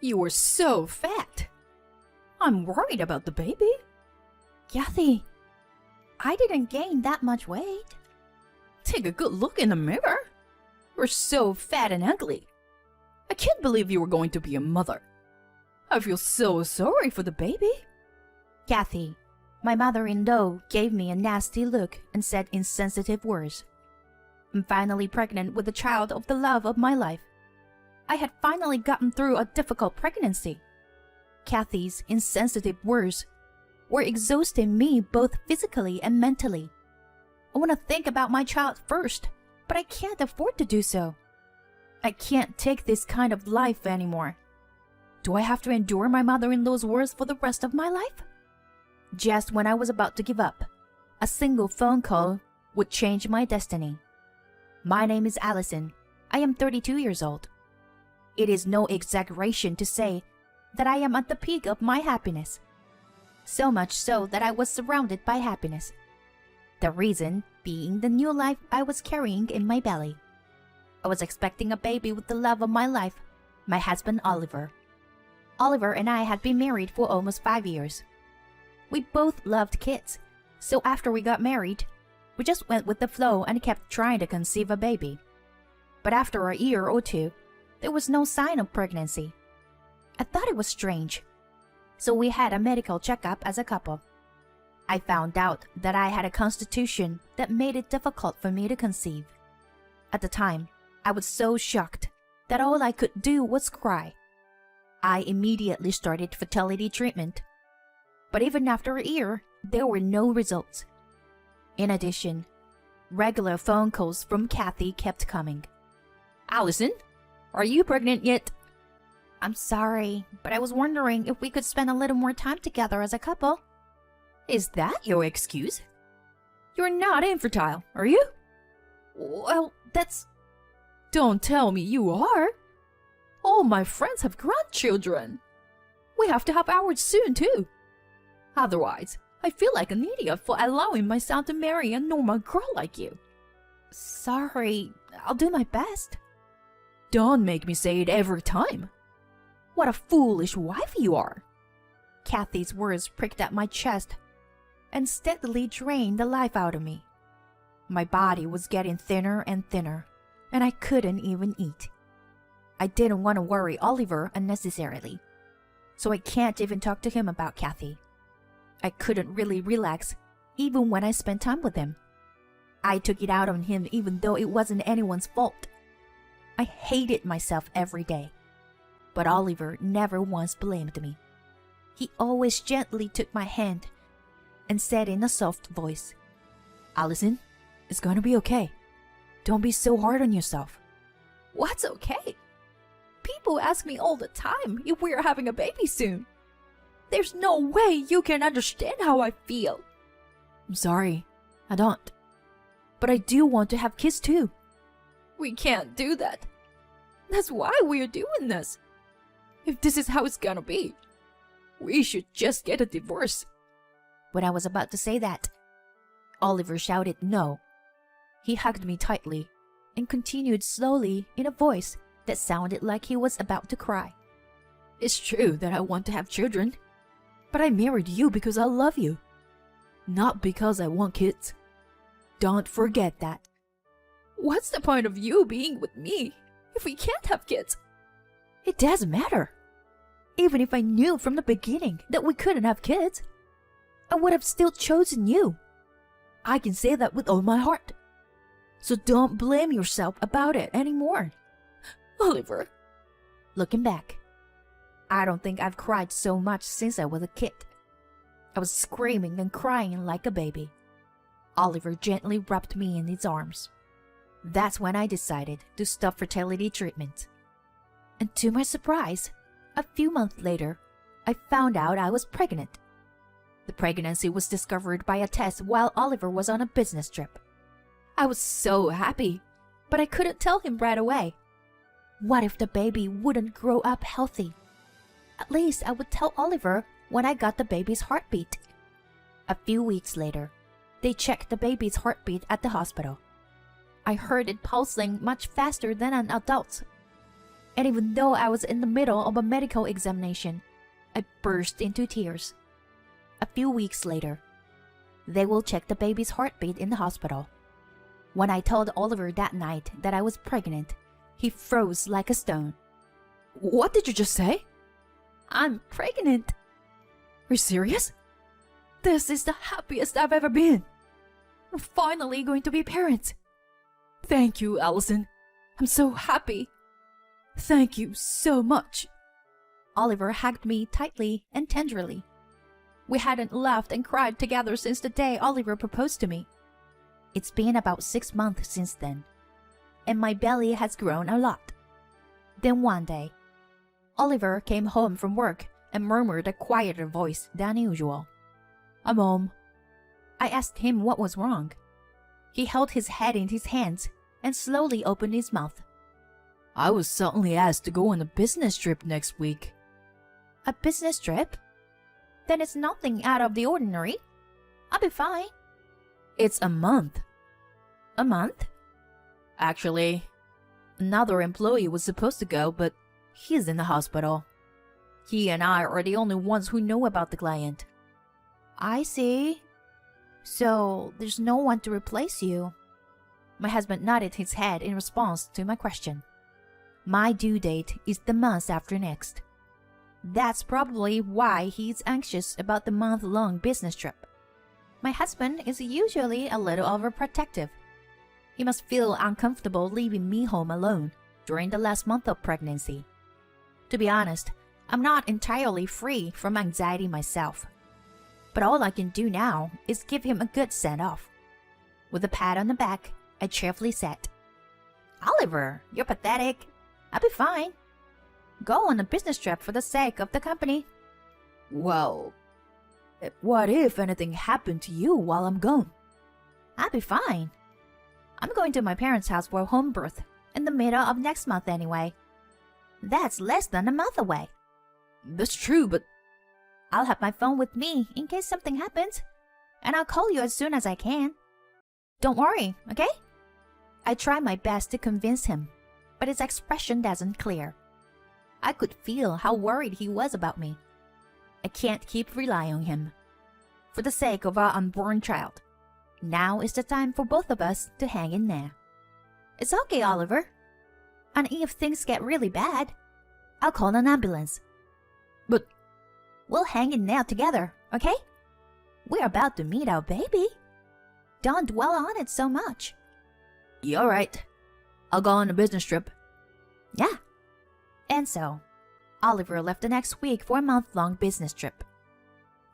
You were so fat. I'm worried about the baby. Kathy, I didn't gain that much weight. Take a good look in the mirror. You're so fat and ugly. I can't believe you were going to be a mother. I feel so sorry for the baby. Kathy, my mother-in-law gave me a nasty look and said insensitive words. I'm finally pregnant with the child of the love of my life. I had finally gotten through a difficult pregnancy. Kathy's insensitive words were exhausting me both physically and mentally. I want to think about my child first, but I can't afford to do so. I can't take this kind of life anymore. Do I have to endure my mother-in-law's words for the rest of my life? Just when I was about to give up, a single phone call would change my destiny. My name is Allison. I am 32 years old. It is no exaggeration to say that I am at the peak of my happiness. So much so that I was surrounded by happiness. The reason being the new life I was carrying in my belly. I was expecting a baby with the love of my life, my husband Oliver. Oliver and I had been married for almost 5 years. We both loved kids, so after we got married, we just went with the flow and kept trying to conceive a baby. But after a year or two, there was no sign of pregnancy. I thought it was strange, so we had a medical checkup as a couple. I found out that I had a constitution that made it difficult for me to conceive. At the time, I was so shocked that all I could do was cry. I immediately started fertility treatment. But even after a year, there were no results. In addition, regular phone calls from Kathy kept coming. Allison, are you pregnant yet? I'm sorry, but I was wondering if we could spend a little more time together as a couple. Is that your excuse? You're not infertile, are you? Well, that's... Don't tell me you are. All my friends have grandchildren. We have to have ours soon, too. Otherwise, I feel like an idiot for allowing my son to marry a normal girl like you. Sorry, I'll do my best. Don't make me say it every time. What a foolish wife you are. Kathy's words pricked at my chest and steadily drained the life out of me. My body was getting thinner and thinner, and I couldn't even eat. I didn't want to worry Oliver unnecessarily, so I can't even talk to him about Kathy. I couldn't really relax even when I spent time with him. I took it out on him even though it wasn't anyone's fault. I hated myself every day, but Oliver never once blamed me. He always gently took my hand and said in a soft voice, Allison, it's gonna be okay. Don't be so hard on yourself. What's okay? People ask me all the time if we are having a baby soon. There's no way you can understand how I feel. I'm sorry, I don't. But I do want to have kids too. We can't do that. That's why we're doing this. If this is how it's gonna be, we should just get a divorce. When I was about to say that, Oliver shouted no. He hugged me tightly and continued slowly in a voice that sounded like he was about to cry. It's true that I want to have children, but I married you because I love you, not because I want kids. Don't forget that. What's the point of you being with me if we can't have kids? It doesn't matter. Even if I knew from the beginning that we couldn't have kids, I would have still chosen you. I can say that with all my heart. So don't blame yourself about it anymore. Oliver. Looking back, I don't think I've cried so much since I was a kid. I was screaming and crying like a baby. Oliver gently wrapped me in his arms. That's when I decided to stop fertility treatment. And to my surprise, a few months later, I found out I was pregnant. The pregnancy was discovered by a test while Oliver was on a business trip. I was so happy, but I couldn't tell him right away. What if the baby wouldn't grow up healthy? At least I would tell Oliver when I got the baby's heartbeat. A few weeks later, they checked the baby's heartbeat at the hospital. I heard it pulsing much faster than an adult's. And even though I was in the middle of a medical examination, I burst into tears. A few weeks later, they will check the baby's heartbeat in the hospital. When I told Oliver that night that I was pregnant, he froze like a stone. What did you just say? I'm pregnant. Are you serious? This is the happiest I've ever been. We're finally going to be parents. Thank you, Allison. I'm so happy. Thank you so much. Oliver hugged me tightly and tenderly. We hadn't laughed and cried together since the day Oliver proposed to me. It's been about 6 months since then, and my belly has grown a lot. Then one day, Oliver came home from work and murmured a quieter voice than usual. I'm home. I asked him what was wrong. He held his head in his hands and slowly opened his mouth. I was suddenly asked to go on a business trip next week. A business trip? Then it's nothing out of the ordinary. I'll be fine. It's a month. A month? Actually, another employee was supposed to go, but he's in the hospital. He and I are the only ones who know about the client. I see. So, there's no one to replace you. My husband nodded his head in response to my question. My due date is the month after next. That's probably why he's anxious about the month-long business trip. My husband is usually a little overprotective. He must feel uncomfortable leaving me home alone during the last month of pregnancy. To be honest, I'm not entirely free from anxiety myself. But all I can do now is give him a good send-off. With a pat on the back, I cheerfully said, Oliver, you're pathetic. I'll be fine. Go on a business trip for the sake of the company. Well, what if anything happened to you while I'm gone? I'll be fine. I'm going to my parents' house for a home birth in the middle of next month anyway. That's less than a month away. That's true, but I'll have my phone with me in case something happens, and I'll call you as soon as I can. Don't worry, okay? I try my best to convince him, but his expression doesn't clear. I could feel how worried he was about me. I can't keep relying on him. For the sake of our unborn child, now is the time for both of us to hang in there. It's okay, Oliver. And if things get really bad, I'll call an ambulance. But we'll hang in there together, okay? We're about to meet our baby. Don't dwell on it so much. you're right. I'll go on a business trip. Yeah. And so, Oliver left the next week for a month-long business trip.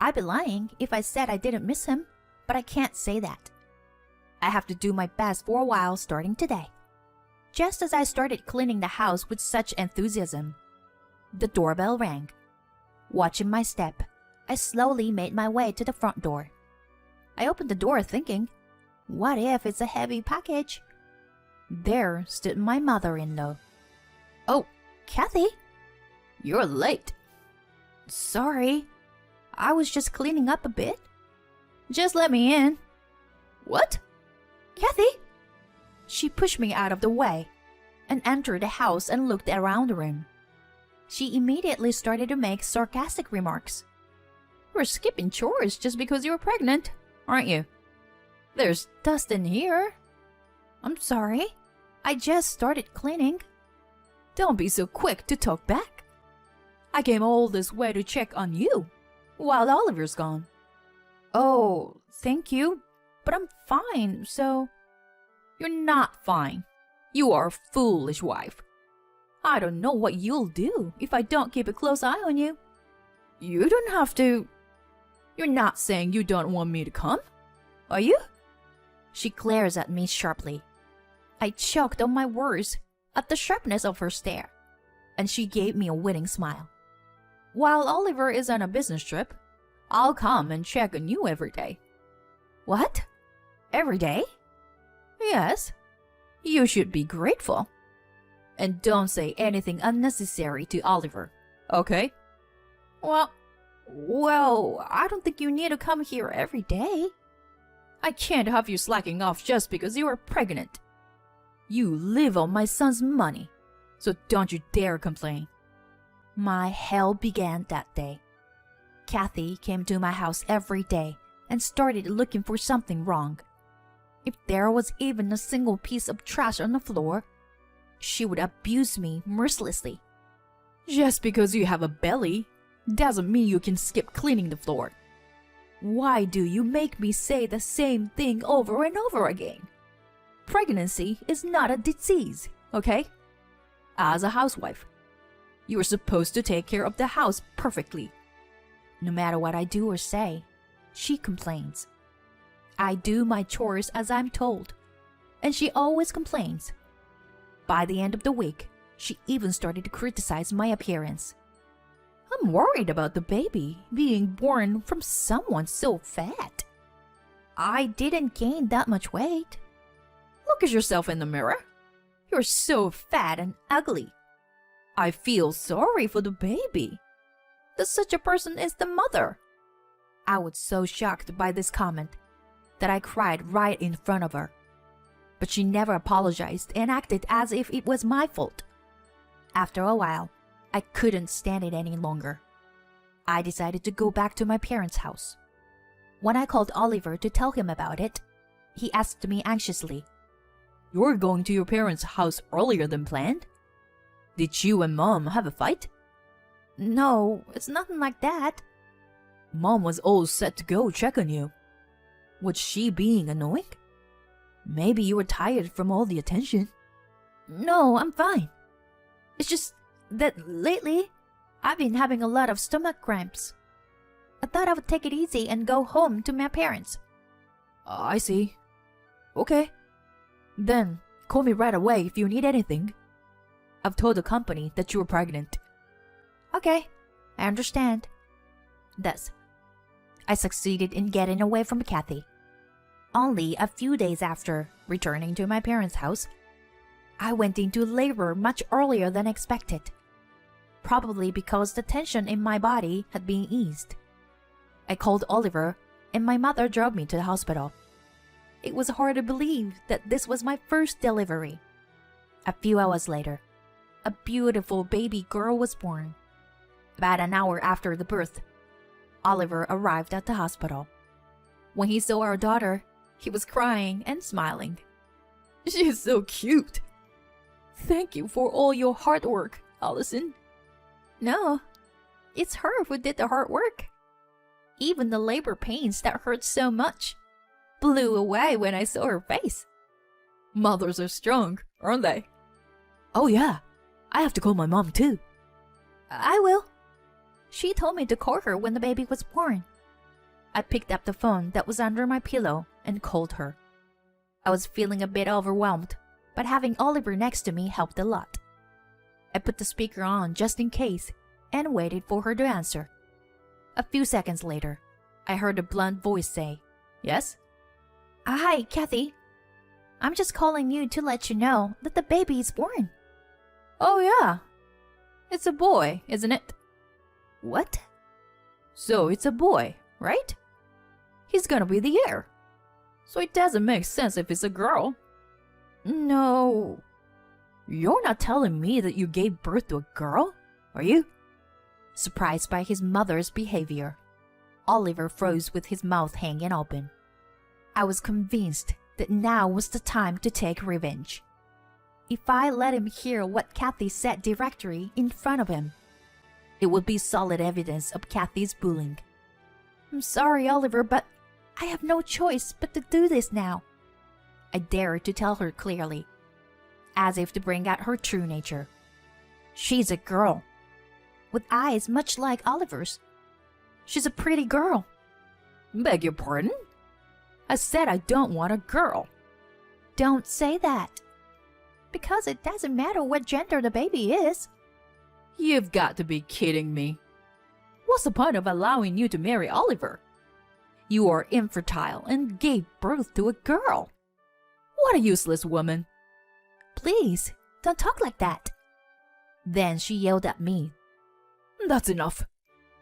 I'd be lying if I said I didn't miss him, but I can't say that. I have to do my best for a while starting today. Just as I started cleaning the house with such enthusiasm, the doorbell rang. Watching my step, I slowly made my way to the front door. I opened the door thinking, what if it's a heavy package? There stood my mother-in-law. Oh, Kathy? you're late. Sorry. I was just cleaning up a bit. Just let me in. What? Kathy? She pushed me out of the way and entered the house and looked around the room. She immediately started to make sarcastic remarks. You're skipping chores just because you're pregnant, aren't you? There's dust in here. I'm sorry. I just started cleaning. Don't be so quick to talk back. I came all this way to check on you while Oliver's gone. Oh, thank you. But I'm fine, so... You're not fine. You are a foolish wife. I don't know what you'll do if I don't keep a close eye on you. You don't have to... You're not saying you don't want me to come, are you? She glares at me sharply. I choked on my words at the sharpness of her stare, and she gave me a winning smile. While Oliver is on a business trip, I'll come and check on you every day. What? Every day? Yes. You should be grateful. And don't say anything unnecessary to Oliver, okay? Well, I don't think you need to come here every day. I can't have you slacking off just because you are pregnant. You live on my son's money, So don't you dare complain. My hell began that day. Kathy came to my house every day and started looking for something wrong. If there was even a single piece of trash on the floor, she would abuse me mercilessly. Just because you have a belly doesn't mean you can skip cleaning the floor. Why do you make me say the same thing over and over again? Pregnancy is not a disease, okay? As a housewife, you are supposed to take care of the house perfectly. No matter what I do or say, she complains. I do my chores as I'm told, and she always complains. By the end of the week, she even started to criticize my appearance. I'm worried about the baby being born from someone so fat. I didn't gain that much weight. Look at yourself in the mirror. You're so fat and ugly. I feel sorry for the baby. That such a person is the mother. I was so shocked by this comment that I cried right in front of her. But she never apologized and acted as if it was my fault. After a while, I couldn't stand it any longer. I decided to go back to my parents' house. When I called Oliver to tell him about it, he asked me anxiously, "You're going to your parents' house earlier than planned? Did you and Mom have a fight?" "No, it's nothing like that." Mom was all set to go check on you. Was she being annoying? Maybe you were tired from all the attention. "No, I'm fine. It's just that lately, I've been having a lot of stomach cramps. I thought I would take it easy and go home to my parents." I see. Okay. Then, call me right away if you need anything. I've told the company that you were pregnant. Okay, I understand. Thus, I succeeded in getting away from Kathy. Only a few days after returning to my parents' house, I went into labor much earlier than expected, probably because the tension in my body had been eased. I called Oliver, and my mother drove me to the hospital. It was hard to believe that this was my first delivery. A few hours later, a beautiful baby girl was born. About an hour after the birth, Oliver arrived at the hospital. When he saw our daughter, he was crying and smiling. "She's so cute. Thank you for all your hard work, Allison." "No, it's her who did the hard work. Even the labor pains that hurt so much blew away when I saw her face." Mothers are strong, aren't they? Oh yeah, I have to call my mom too. "I will. She told me to call her when the baby was born." I picked up the phone that was under my pillow and called her. I was feeling a bit overwhelmed, but having Oliver next to me helped a lot. I put the speaker on just in case and waited for her to answer. A few seconds later, I heard a blunt voice say, "Yes?" "Hi, Kathy. I'm just calling you to let you know that the baby is born." "Oh yeah. It's a boy, isn't it?" "What?" "So it's a boy, right? He's gonna be the heir. So it doesn't make sense if it's a girl." "No." "You're not telling me that you gave birth to a girl, are you?" Surprised by his mother's behavior, Oliver froze with his mouth hanging open. I was convinced that now was the time to take revenge. If I let him hear what Kathy said directly in front of him, it would be solid evidence of Kathy's bullying. "I'm sorry, Oliver, but I have no choice but to do this now." I dared to tell her clearly, as if to bring out her true nature. She's a girl, with eyes much like Oliver's. She's a pretty girl. "Beg your pardon? I said I don't want a girl." "Don't say that. Because it doesn't matter what gender the baby is." You've got to be kidding me. What's the point of allowing you to marry Oliver? You are infertile and gave birth to a girl. What a useless woman. "Please, don't talk like that." Then she yelled at me. "That's enough.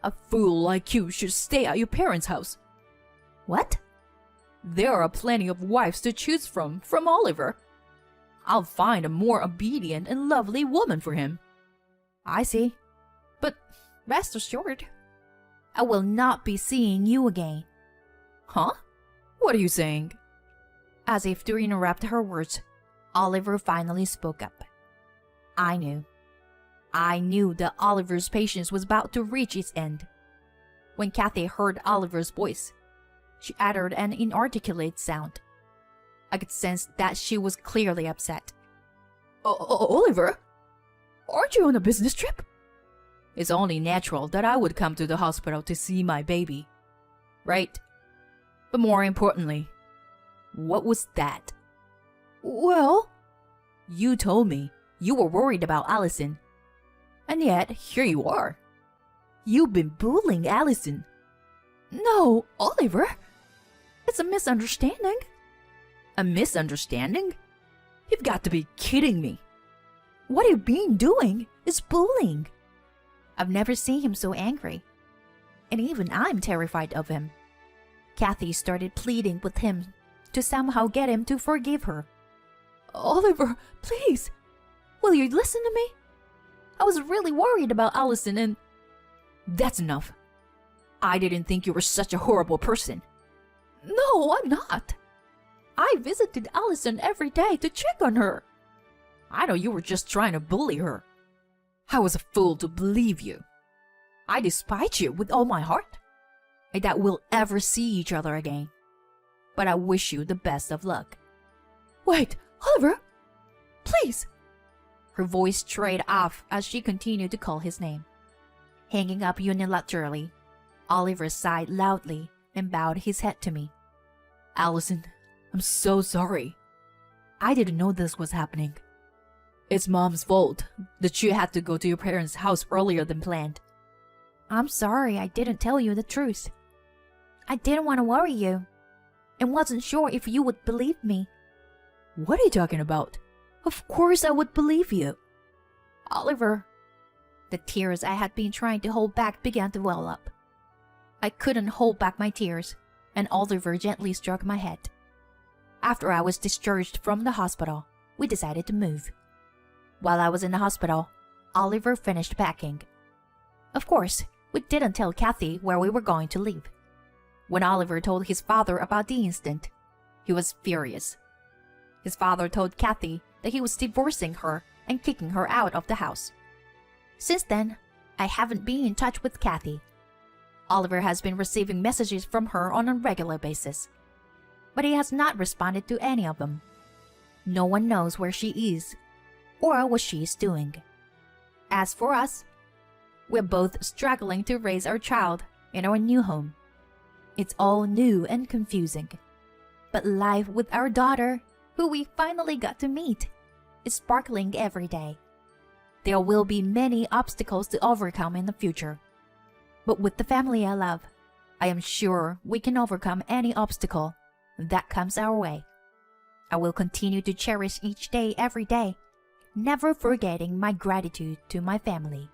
A fool like you should stay at your parents' house." "What?" "There are plenty of wives to choose from Oliver. I'll find a more obedient and lovely woman for him. I see. But rest assured, I will not be seeing you again. Huh? What are you saying? As if to interrupt her words, Oliver finally spoke up. I knew that Oliver's patience was about to reach its end. When Kathy heard Oliver's voice, she uttered an inarticulate sound. I could sense that she was clearly upset. Oliver? Aren't you on a business trip? It's only natural that I would come to the hospital to see my baby. Right? But more importantly, what was that? Well, you told me you were worried about Allison. And yet, here you are. You've been bullying Allison. no, Oliver. It's a misunderstanding. A misunderstanding? You've got to be kidding me. What you've been doing is bullying. I've never seen him so angry. And even I'm terrified of him. Kathy started pleading with him to somehow get him to forgive her. Oliver, please. Will you listen to me? I was really worried about Allison and... That's enough. I didn't think you were such a horrible person. No, I'm not. I visited Allison every day to check on her. I know you were just trying to bully her. I was a fool to believe you. I despise you with all my heart. I doubt we'll ever see each other again. But I wish you the best of luck. Wait, Oliver! Please! Her voice strayed off as she continued to call his name. Hanging up unilaterally, Oliver sighed loudly and bowed his head to me. Allison, I'm so sorry. I didn't know this was happening. It's Mom's fault that you had to go to your parents' house earlier than planned. I'm sorry I didn't tell you the truth. I didn't want to worry you, and wasn't sure if you would believe me. What are you talking about? Of course I would believe you. Oliver. The tears I had been trying to hold back began to well up. I couldn't hold back my tears, and Oliver gently stroked my head. After I was discharged from the hospital, we decided to move. While I was in the hospital, Oliver finished packing. Of course, we didn't tell Kathy where we were going to leave. When Oliver told his father about the incident, he was furious. His father told Kathy that he was divorcing her and kicking her out of the house. Since then, I haven't been in touch with Kathy. Oliver has been receiving messages from her on a regular basis, but he has not responded to any of them. No one knows where she is or what she is doing. As for us, we're both struggling to raise our child in our new home. It's all new and confusing, but life with our daughter, who we finally got to meet, is sparkling every day. There will be many obstacles to overcome in the future, but with the family I love, I am sure we can overcome any obstacle that comes our way. I will continue to cherish each day every day, never forgetting my gratitude to my family.